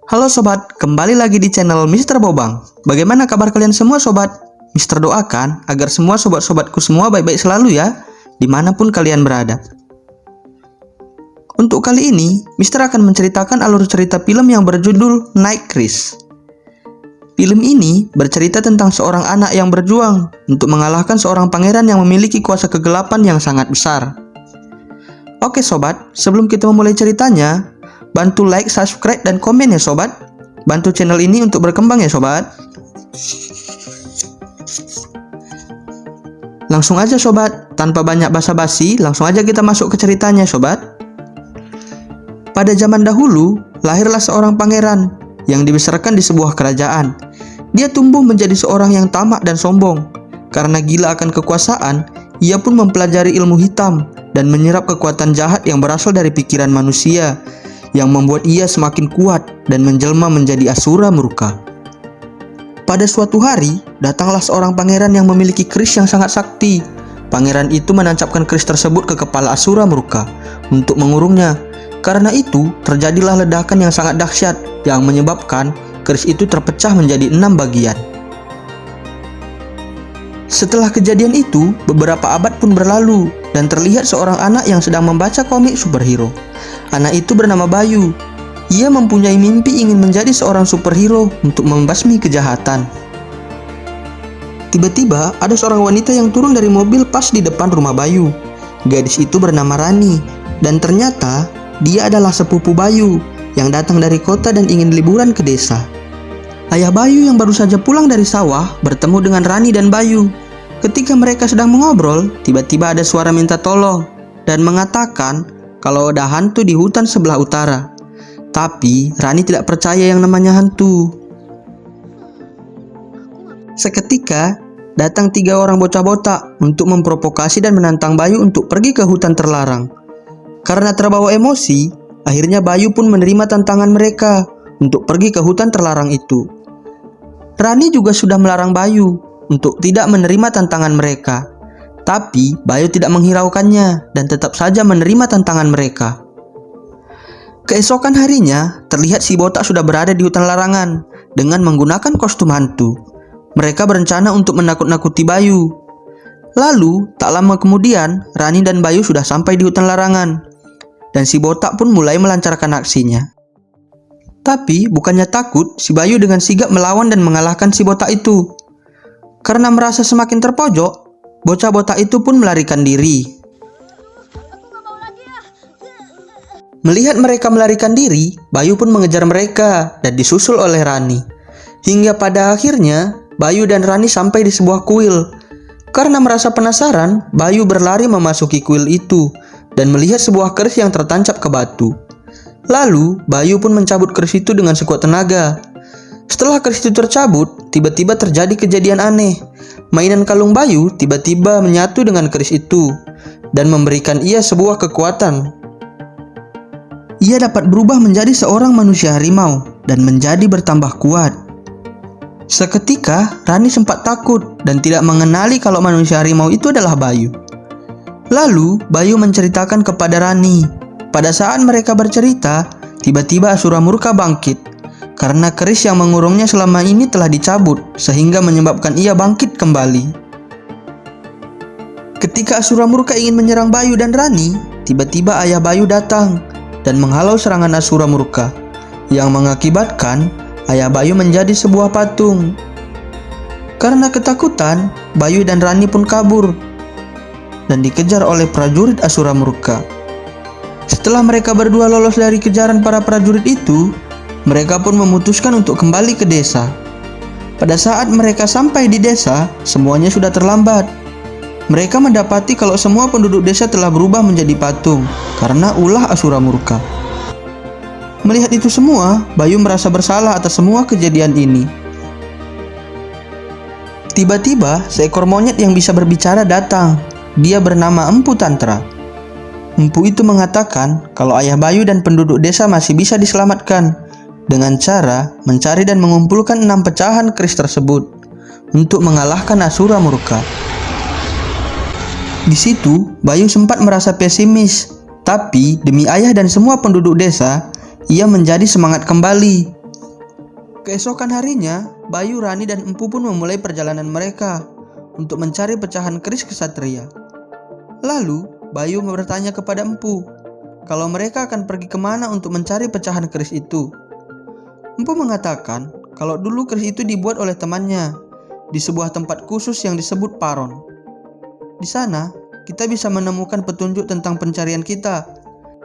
Halo sobat, kembali lagi di channel Mr. Bobang. Bagaimana kabar kalian semua sobat? Mister doakan agar semua sobat-sobatku semua baik-baik selalu ya, dimanapun kalian berada. Untuk kali ini, Mister akan menceritakan alur cerita film yang berjudul Night Chris. Film ini bercerita tentang seorang anak yang berjuang untuk mengalahkan seorang pangeran yang memiliki kuasa kegelapan yang sangat besar. Oke sobat, sebelum kita memulai ceritanya, bantu like, subscribe, dan komen ya sobat. Bantu channel ini untuk berkembang ya sobat. Langsung aja sobat, tanpa banyak basa-basi, langsung aja kita masuk ke ceritanya sobat. Pada zaman dahulu, lahirlah seorang pangeran yang dibesarkan di sebuah kerajaan. Dia tumbuh menjadi seorang yang tamak dan sombong. Karena gila akan kekuasaan, ia pun mempelajari ilmu hitam dan menyerap kekuatan jahat yang berasal dari pikiran manusia, yang membuat ia semakin kuat dan menjelma menjadi Asura Murka. Pada suatu hari, datanglah seorang pangeran yang memiliki keris yang sangat sakti. Pangeran itu menancapkan keris tersebut ke kepala Asura Murka untuk mengurungnya. Karena itu, terjadilah ledakan yang sangat dahsyat yang menyebabkan keris itu terpecah menjadi 6 bagian. Setelah kejadian itu, beberapa abad pun berlalu dan terlihat seorang anak yang sedang membaca komik superhero. Anak itu bernama Bayu. Ia mempunyai mimpi ingin menjadi seorang superhero untuk membasmi kejahatan. Tiba-tiba ada seorang wanita yang turun dari mobil pas di depan rumah Bayu. Gadis itu bernama Rani, dan ternyata dia adalah sepupu Bayu yang datang dari kota dan ingin liburan ke desa. Ayah Bayu yang baru saja pulang dari sawah bertemu dengan Rani dan Bayu. Ketika mereka sedang mengobrol, tiba-tiba ada suara minta tolong dan mengatakan kalau ada hantu di hutan sebelah utara. Tapi Rani tidak percaya yang namanya hantu. Seketika datang 3 orang bocah botak untuk memprovokasi dan menantang Bayu untuk pergi ke hutan terlarang. Karena terbawa emosi, akhirnya Bayu pun menerima tantangan mereka untuk pergi ke hutan terlarang itu. Rani juga sudah melarang Bayu untuk tidak menerima tantangan mereka. Tapi Bayu tidak menghiraukannya dan tetap saja menerima tantangan mereka. Keesokan harinya, terlihat si botak sudah berada di hutan larangan dengan menggunakan kostum hantu. Mereka berencana untuk menakut-nakuti Bayu. Lalu, tak lama kemudian, Rani dan Bayu sudah sampai di hutan larangan. Dan si botak pun mulai melancarkan aksinya. Tapi, bukannya takut, si Bayu dengan sigap melawan dan mengalahkan si botak itu. Karena merasa semakin terpojok, bocah botak itu pun melarikan diri. Melihat mereka melarikan diri, Bayu pun mengejar mereka dan disusul oleh Rani. Hingga pada akhirnya, Bayu dan Rani sampai di sebuah kuil. Karena merasa penasaran, Bayu berlari memasuki kuil itu dan melihat sebuah keris yang tertancap ke batu. Lalu, Bayu pun mencabut keris itu dengan sekuat tenaga. Setelah keris itu tercabut, tiba-tiba terjadi kejadian aneh. Mainan kalung Bayu tiba-tiba menyatu dengan keris itu dan memberikan ia sebuah kekuatan. Ia dapat berubah menjadi seorang manusia harimau dan menjadi bertambah kuat. Seketika, Rani sempat takut dan tidak mengenali kalau manusia harimau itu adalah Bayu. Lalu, Bayu menceritakan kepada Rani. Pada saat mereka bercerita, tiba-tiba Asura Murka bangkit. Karena keris yang mengurungnya selama ini telah dicabut, sehingga menyebabkan ia bangkit kembali. Ketika Asura Murka ingin menyerang Bayu dan Rani, tiba-tiba ayah Bayu datang dan menghalau serangan Asura Murka, yang mengakibatkan ayah Bayu menjadi sebuah patung. Karena ketakutan, Bayu dan Rani pun kabur dan dikejar oleh prajurit Asura Murka. Setelah mereka berdua lolos dari kejaran para prajurit itu, mereka pun memutuskan untuk kembali ke desa. Pada saat mereka sampai di desa, semuanya sudah terlambat. Mereka mendapati kalau semua penduduk desa telah berubah menjadi patung karena ulah Asura Murka. Melihat itu semua, Bayu merasa bersalah atas semua kejadian ini. Tiba-tiba, seekor monyet yang bisa berbicara datang. Dia bernama Empu Tantra. Empu itu mengatakan kalau ayah Bayu dan penduduk desa masih bisa diselamatkan dengan cara mencari dan mengumpulkan 6 pecahan keris tersebut untuk mengalahkan Asura Murka. Di situ, Bayu sempat merasa pesimis, tapi demi ayah dan semua penduduk desa, ia menjadi semangat kembali. Keesokan harinya, Bayu, Rani, dan Empu pun memulai perjalanan mereka untuk mencari pecahan keris kesatria. Lalu, Bayu bertanya kepada Empu kalau mereka akan pergi kemana untuk mencari pecahan keris itu. Empu mengatakan kalau dulu keris itu dibuat oleh temannya di sebuah tempat khusus yang disebut Paron. Di sana, kita bisa menemukan petunjuk tentang pencarian kita.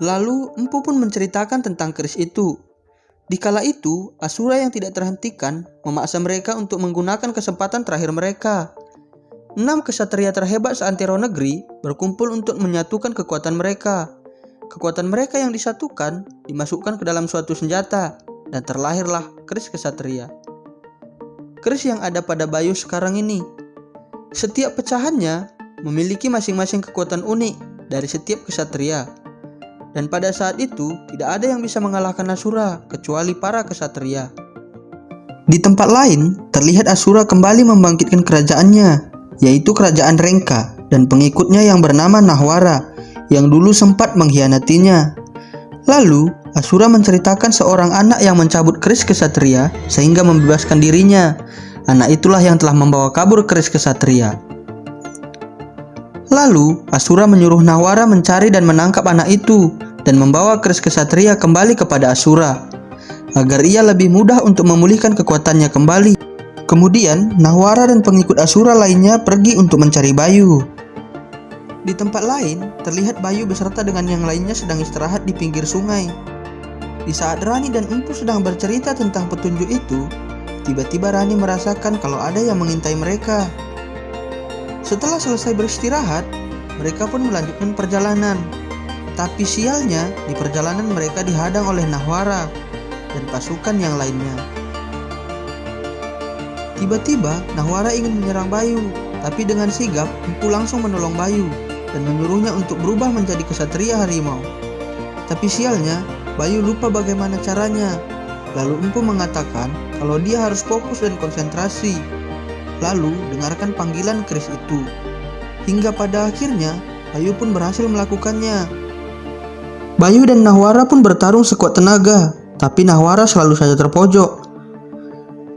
Lalu, Empu pun menceritakan tentang keris itu. Di kala itu, Asura yang tidak terhentikan memaksa mereka untuk menggunakan kesempatan terakhir mereka. 6 kesatria terhebat seantero negeri berkumpul untuk menyatukan kekuatan mereka. Kekuatan mereka yang disatukan dimasukkan ke dalam suatu senjata dan terlahirlah keris kesatria. Keris yang ada pada Bayu sekarang ini. Setiap pecahannya memiliki masing-masing kekuatan unik dari setiap kesatria. Dan pada saat itu, tidak ada yang bisa mengalahkan Asura kecuali para kesatria. Di tempat lain, terlihat Asura kembali membangkitkan kerajaannya, yaitu kerajaan Rengka, dan pengikutnya yang bernama Nahwara, yang dulu sempat mengkhianatinya. Lalu, Asura menceritakan seorang anak yang mencabut keris kesatria sehingga membebaskan dirinya. Anak itulah yang telah membawa kabur keris kesatria. Lalu, Asura menyuruh Nahwara mencari dan menangkap anak itu dan membawa keris kesatria kembali kepada Asura agar ia lebih mudah untuk memulihkan kekuatannya kembali. Kemudian, Nahwara dan pengikut Asura lainnya pergi untuk mencari Bayu. Di tempat lain, terlihat Bayu beserta dengan yang lainnya sedang istirahat di pinggir sungai. Di saat Rani dan Empu sedang bercerita tentang petunjuk itu, tiba-tiba Rani merasakan kalau ada yang mengintai mereka. Setelah selesai beristirahat, mereka pun melanjutkan perjalanan. Tapi sialnya, di perjalanan mereka dihadang oleh Nahwara dan pasukan yang lainnya. Tiba-tiba, Nahwara ingin menyerang Bayu, tapi dengan sigap, Empu langsung menolong Bayu dan menyuruhnya untuk berubah menjadi kesatria harimau. Tapi sialnya, Bayu lupa bagaimana caranya. Lalu Empu mengatakan kalau dia harus fokus dan konsentrasi. Lalu, dengarkan panggilan keris itu. Hingga pada akhirnya, Bayu pun berhasil melakukannya. Bayu dan Nahwara pun bertarung sekuat tenaga, tapi Nahwara selalu saja terpojok.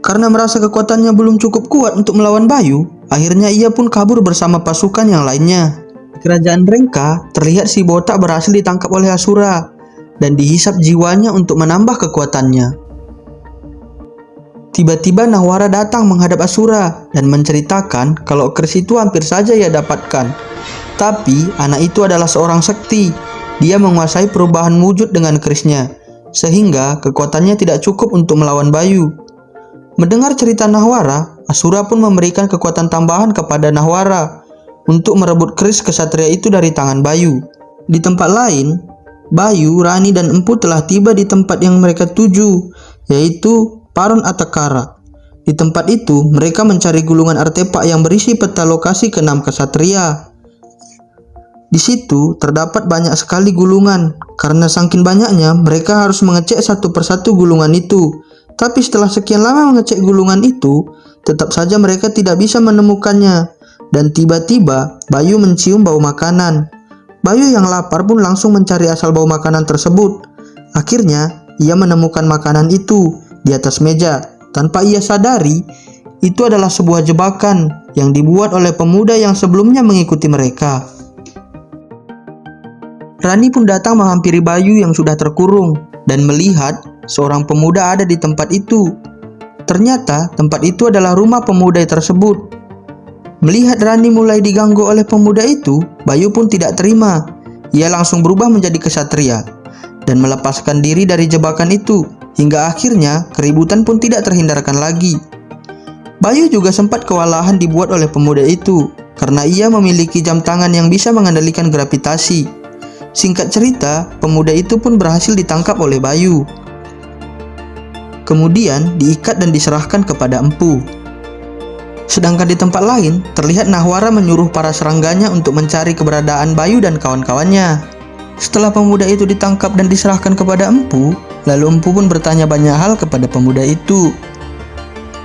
Karena merasa kekuatannya belum cukup kuat untuk melawan Bayu, akhirnya ia pun kabur bersama pasukan yang lainnya. Di kerajaan Rengka, terlihat si botak berhasil ditangkap oleh Asura dan dihisap jiwanya untuk menambah kekuatannya. Tiba-tiba Nahwara datang menghadap Asura dan menceritakan kalau keris itu hampir saja ia dapatkan. Tapi anak itu adalah seorang sakti. Dia menguasai perubahan wujud dengan kerisnya, sehingga kekuatannya tidak cukup untuk melawan Bayu. Mendengar cerita Nahwara, Asura pun memberikan kekuatan tambahan kepada Nahwara untuk merebut keris kesatria itu dari tangan Bayu. Di tempat lain, Bayu, Rani, dan Empu telah tiba di tempat yang mereka tuju, yaitu Paron Atakara. Di tempat itu, mereka mencari gulungan artefak yang berisi peta lokasi ke-6 kesatria. Di situ terdapat banyak sekali gulungan. Karena saking banyaknya, mereka harus mengecek satu persatu gulungan itu. Tapi setelah sekian lama mengecek gulungan itu, tetap saja mereka tidak bisa menemukannya. Dan tiba-tiba, Bayu mencium bau makanan. Bayu yang lapar pun langsung mencari asal bau makanan tersebut. Akhirnya, ia menemukan makanan itu di atas meja. Tanpa ia sadari, itu adalah sebuah jebakan yang dibuat oleh pemuda yang sebelumnya mengikuti mereka. Rani pun datang menghampiri Bayu yang sudah terkurung dan melihat seorang pemuda ada di tempat itu. Ternyata tempat itu adalah rumah pemuda tersebut. Melihat Rani mulai diganggu oleh pemuda itu, Bayu pun tidak terima. Ia langsung berubah menjadi kesatria dan melepaskan diri dari jebakan itu. Hingga akhirnya keributan pun tidak terhindarkan lagi. Bayu juga sempat kewalahan dibuat oleh pemuda itu karena ia memiliki jam tangan yang bisa mengendalikan gravitasi. Singkat cerita, pemuda itu pun berhasil ditangkap oleh Bayu. Kemudian diikat dan diserahkan kepada Empu. Sedangkan di tempat lain, terlihat Nahwara menyuruh para serangganya untuk mencari keberadaan Bayu dan kawan-kawannya. Setelah pemuda itu ditangkap dan diserahkan kepada Empu, lalu Empu pun bertanya banyak hal kepada pemuda itu.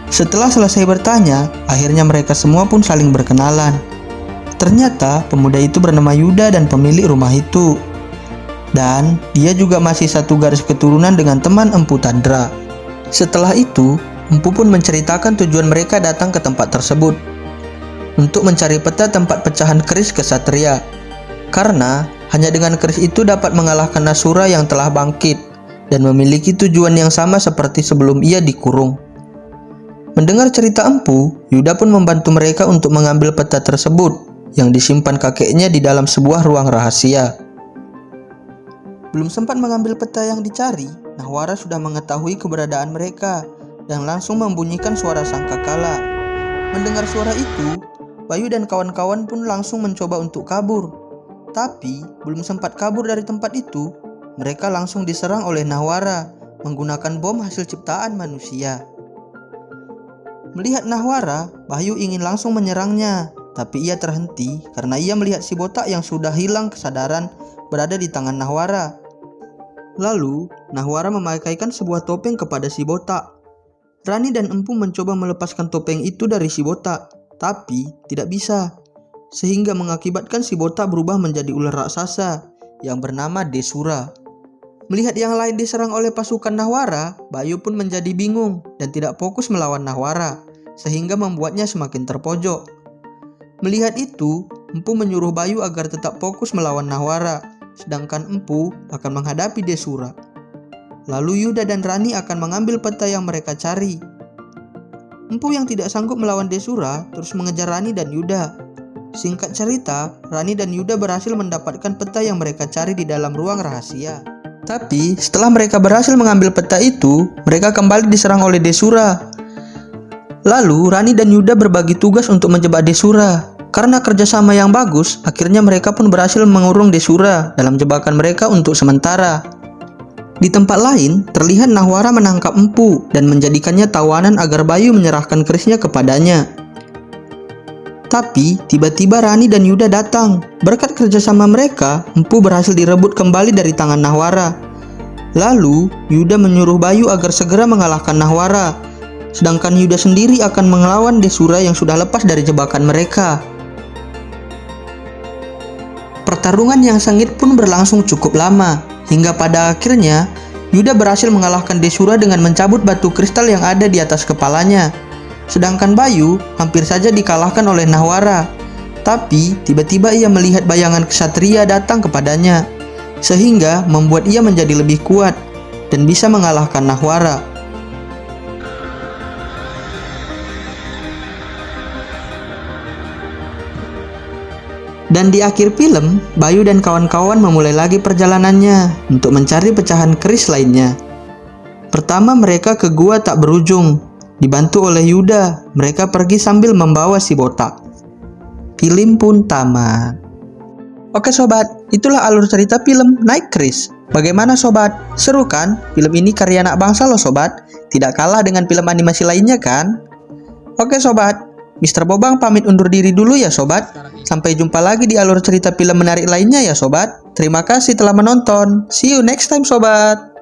Setelah selesai bertanya, akhirnya mereka semua pun saling berkenalan. Ternyata pemuda itu bernama Yuda dan pemilik rumah itu. Dan dia juga masih satu garis keturunan dengan teman Empu Tandra. Setelah itu, Empu pun menceritakan tujuan mereka datang ke tempat tersebut untuk mencari peta tempat pecahan keris kesatria. Karena hanya dengan keris itu dapat mengalahkan Nasura yang telah bangkit dan memiliki tujuan yang sama seperti sebelum ia dikurung. Mendengar cerita empu, Yuda pun membantu mereka untuk mengambil peta tersebut yang disimpan kakeknya di dalam sebuah ruang rahasia. Belum sempat mengambil peta yang dicari, Nahwara sudah mengetahui keberadaan mereka dan langsung membunyikan suara sangkakala. Mendengar suara itu, Bayu dan kawan-kawan pun langsung mencoba untuk kabur. Tapi, belum sempat kabur dari tempat itu, mereka langsung diserang oleh Nahwara menggunakan bom hasil ciptaan manusia. Melihat Nahwara, Bayu ingin langsung menyerangnya, tapi ia terhenti karena ia melihat si botak yang sudah hilang kesadaran berada di tangan Nahwara. Lalu, Nahwara memakaikan sebuah topeng kepada si botak. Rani dan Empu mencoba melepaskan topeng itu dari si botak, tapi tidak bisa, sehingga mengakibatkan si botak berubah menjadi ular raksasa yang bernama Desura. Melihat yang lain diserang oleh pasukan Nahwara, Bayu pun menjadi bingung dan tidak fokus melawan Nahwara, sehingga membuatnya semakin terpojok. Melihat itu, Empu menyuruh Bayu agar tetap fokus melawan Nahwara, sedangkan Empu akan menghadapi Desura. Lalu Yuda dan Rani akan mengambil peta yang mereka cari. Empu yang tidak sanggup melawan Desura terus mengejar Rani dan Yuda. Singkat cerita, Rani dan Yuda berhasil mendapatkan peta yang mereka cari di dalam ruang rahasia. Tapi setelah mereka berhasil mengambil peta itu, mereka kembali diserang oleh Desura. Lalu Rani dan Yuda berbagi tugas untuk menjebak Desura. Karena kerjasama yang bagus, akhirnya mereka pun berhasil mengurung Desura dalam jebakan mereka untuk sementara. Di tempat lain, terlihat Nahwara menangkap Empu dan menjadikannya tawanan agar Bayu menyerahkan kerisnya kepadanya. Tapi, tiba-tiba Rani dan Yuda datang. Berkat kerjasama mereka, Empu berhasil direbut kembali dari tangan Nahwara. Lalu, Yuda menyuruh Bayu agar segera mengalahkan Nahwara. Sedangkan Yuda sendiri akan melawan Desura yang sudah lepas dari jebakan mereka. Pertarungan yang sengit pun berlangsung cukup lama. Hingga pada akhirnya, Yuda berhasil mengalahkan Desura dengan mencabut batu kristal yang ada di atas kepalanya. Sedangkan Bayu hampir saja dikalahkan oleh Nahwara. Tapi tiba-tiba ia melihat bayangan ksatria datang kepadanya, sehingga membuat ia menjadi lebih kuat dan bisa mengalahkan Nahwara. Dan di akhir film, Bayu dan kawan-kawan memulai lagi perjalanannya untuk mencari pecahan keris lainnya. Pertama mereka ke gua tak berujung. Dibantu oleh Yuda, mereka pergi sambil membawa si botak. Film pun tamat. Oke sobat, itulah alur cerita film Night Kris. Bagaimana sobat? Seru kan? Film ini karya anak bangsa loh sobat. Tidak kalah dengan film animasi lainnya kan? Oke sobat, Mr. Bobang pamit undur diri dulu ya sobat. Sampai jumpa lagi di alur cerita film menarik lainnya ya sobat. Terima kasih telah menonton. See you next time sobat.